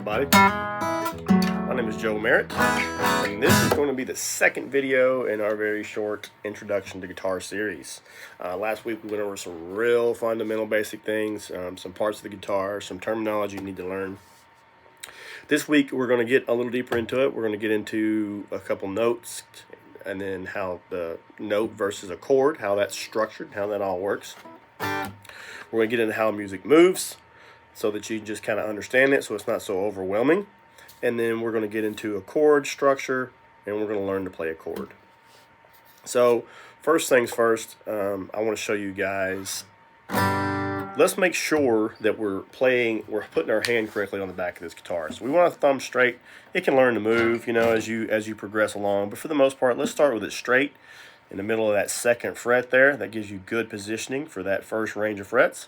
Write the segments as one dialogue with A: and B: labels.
A: everybody. My name is Joe Merritt, and this is going to be the second video in our very short Introduction to Guitar series. Last week we went over some real fundamental basic things, some parts of the guitar, some terminology you need to learn. This week we're going to get a little deeper into it. We're going to get into a couple notes, and then how the note versus a chord, how that's structured, how that all works. We're going to get into how music moves, so that you just kind of understand it, so it's not so overwhelming. And then we're going to get into a chord structure, and we're going to learn to play a chord. So first things first, I want to show you guys. Let's make sure that we're putting our hand correctly on the back of this guitar. So we want a thumb straight. It can learn to move, as you progress along. But for the most part, let's start with it straight in the middle of that second fret there. That gives you good positioning for that first range of frets.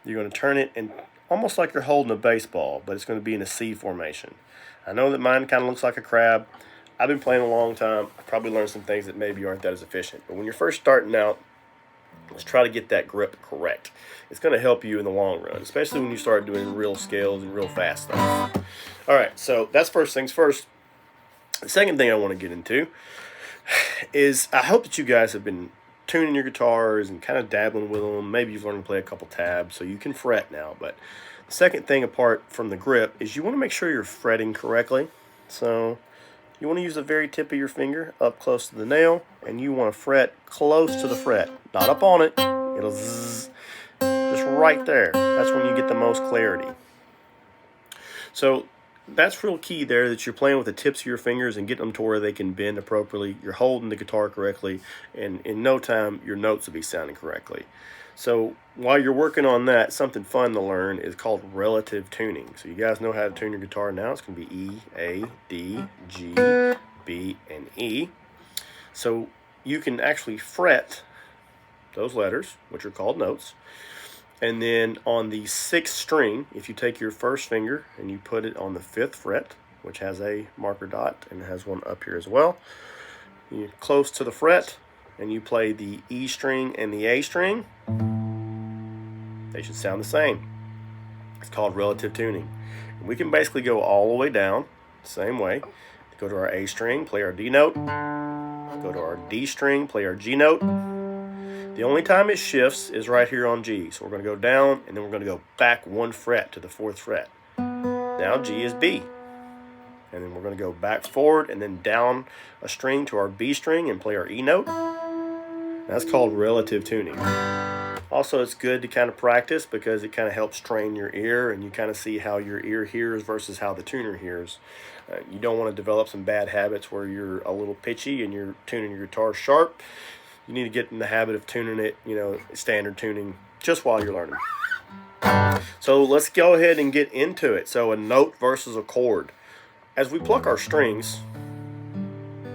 A: You're going to turn it and almost like you're holding a baseball, but it's going to be in a C formation. I know that mine kind of looks like a crab. I've been playing a long time. I probably learned some things that maybe aren't that as efficient. But when you're first starting out, let's try to get that grip correct. It's going to help you in the long run, especially when you start doing real scales and real fast stuff. All right, so that's first things first. The second thing I want to get into is I hope that you guys have been tuning your guitars and kind of dabbling with them. Maybe you've learned to play a couple tabs so you can fret now. But the second thing apart from the grip is you want to make sure you're fretting correctly. So you want to use the very tip of your finger up close to the nail, and you want to fret close to the fret, not up on it. It'll zzz, just right there. That's when you get the most clarity. So that's real key there, that you're playing with the tips of your fingers and getting them to where they can bend appropriately. You're holding the guitar correctly, and in no time your notes will be sounding correctly. So while you're working on that, something fun to learn is called relative tuning. So you guys know how to tune your guitar now. It's going to be E, A, D, G, B, and E. So you can actually fret those letters, which are called notes. And then on the 6th string, if you take your first finger and you put it on the 5th fret, which has a marker dot and has one up here as well, you're close to the fret and you play the E string and the A string, they should sound the same. It's called relative tuning. And we can basically go all the way down the same way. Go to our A string, play our D note. Go to our D string, play our G note. The only time it shifts is right here on G. So we're going to go down, and then we're going to go back 1 fret to the 4th fret. Now G is B. And then we're going to go back forward and then down a string to our B string and play our E note. That's called relative tuning. Also, it's good to kind of practice because it kind of helps train your ear, and you kind of see how your ear hears versus how the tuner hears. You don't want to develop some bad habits where you're a little pitchy and you're tuning your guitar sharp. You need to get in the habit of tuning it, standard tuning, just while you're learning. So let's go ahead and get into it. So a note versus a chord. As we pluck our strings,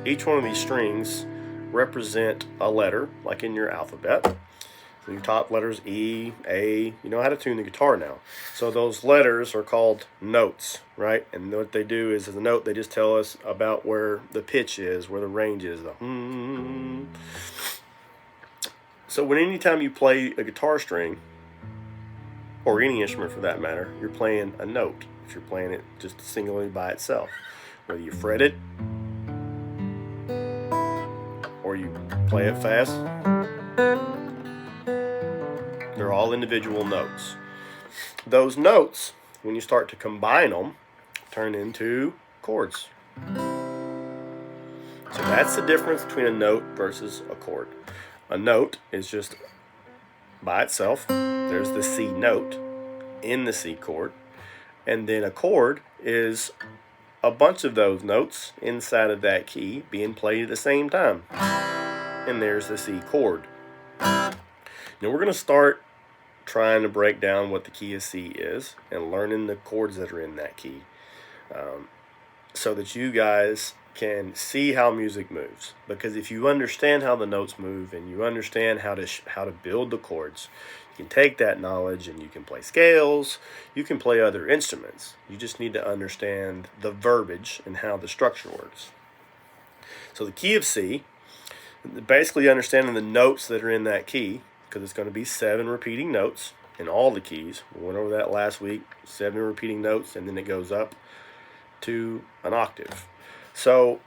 A: each one of these strings represent a letter, like in your alphabet. So your top letters, E, A, you know how to tune the guitar now. So those letters are called notes, right? And what they do is, as a note, they just tell us about where the pitch is, where the range is. So anytime you play a guitar string, or any instrument for that matter, you're playing a note. If you're playing it just singly by itself, whether you fret it or you play it fast, they're all individual notes. Those notes, when you start to combine them, turn into chords. So that's the difference between a note versus a chord. A note is just by itself. There's the C note in the C chord. And then a chord is a bunch of those notes inside of that key being played at the same time. And there's the C chord. Now we're going to start trying to break down what the key of C is and learning the chords that are in that key, so that you guys can see how music moves. Because if you understand how the notes move and you understand how to build the chords, you can take that knowledge and you can play scales, you can play other instruments. You just need to understand the verbiage and how the structure works. So the key of C, basically understanding the notes that are in that key, because it's going to be 7 repeating notes in all the keys. We went over that last week, 7 repeating notes, and then it goes up to an octave. So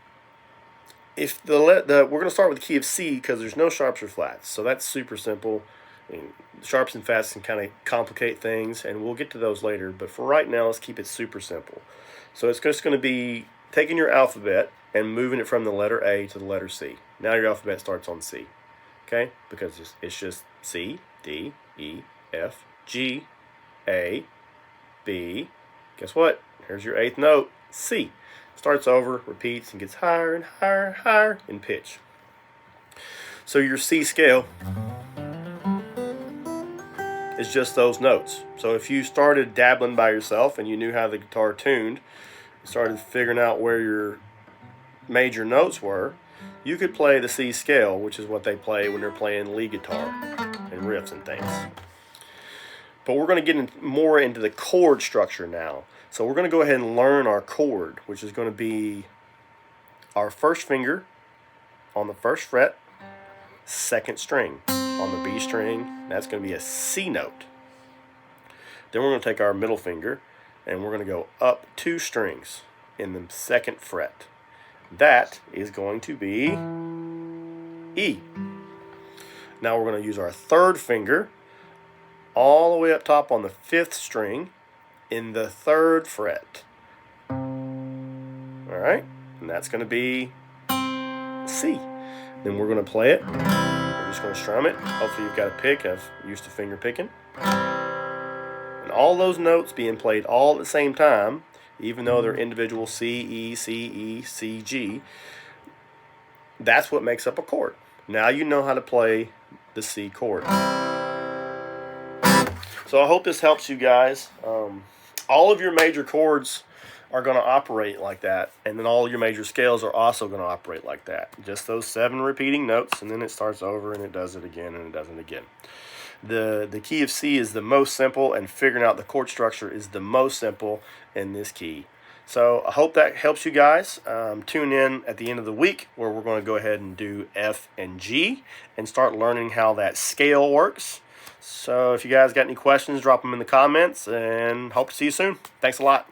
A: if we're going to start with the key of C because there's no sharps or flats, so that's super simple. I mean, sharps and flats can kind of complicate things, and we'll get to those later. But for right now, let's keep it super simple. So it's just going to be taking your alphabet and moving it from the letter A to the letter C. Now your alphabet starts on C, okay? Because it's just C, D, E, F, G, A, B. Guess what? Here's your 8th note, C. Starts over, repeats, and gets higher and higher and higher in pitch. So your C scale is just those notes. So if you started dabbling by yourself and you knew how the guitar tuned, started figuring out where your major notes were, you could play the C scale, which is what they play when they're playing lead guitar and riffs and things. But we're going to get more into the chord structure now. So we're going to go ahead and learn our chord, which is going to be our first finger on the first fret, 2nd string on the B string. That's going to be a C note. Then we're going to take our middle finger and we're going to go up 2 strings in the 2nd fret. That is going to be E. Now we're going to use our 3rd finger all the way up top on the 5th string in the 3rd fret. Alright, and that's going to be C. Then we're going to play it. We're just going to strum it. Hopefully you've got a pick. I'm used to finger picking. And all those notes being played all at the same time, even though they're individual C, E, C, E, C, G, that's what makes up a chord. Now you know how to play the C chord. So I hope this helps you guys. All of your major chords are going to operate like that, and then all your major scales are also going to operate like that. Just those 7 repeating notes, and then it starts over and it does it again and it does it again. The key of C is the most simple, and figuring out the chord structure is the most simple in this key. So I hope that helps you guys. Tune in at the end of the week where we're going to go ahead and do F and G and start learning how that scale works. So if you guys got any questions, drop them in the comments, and hope to see you soon. Thanks a lot.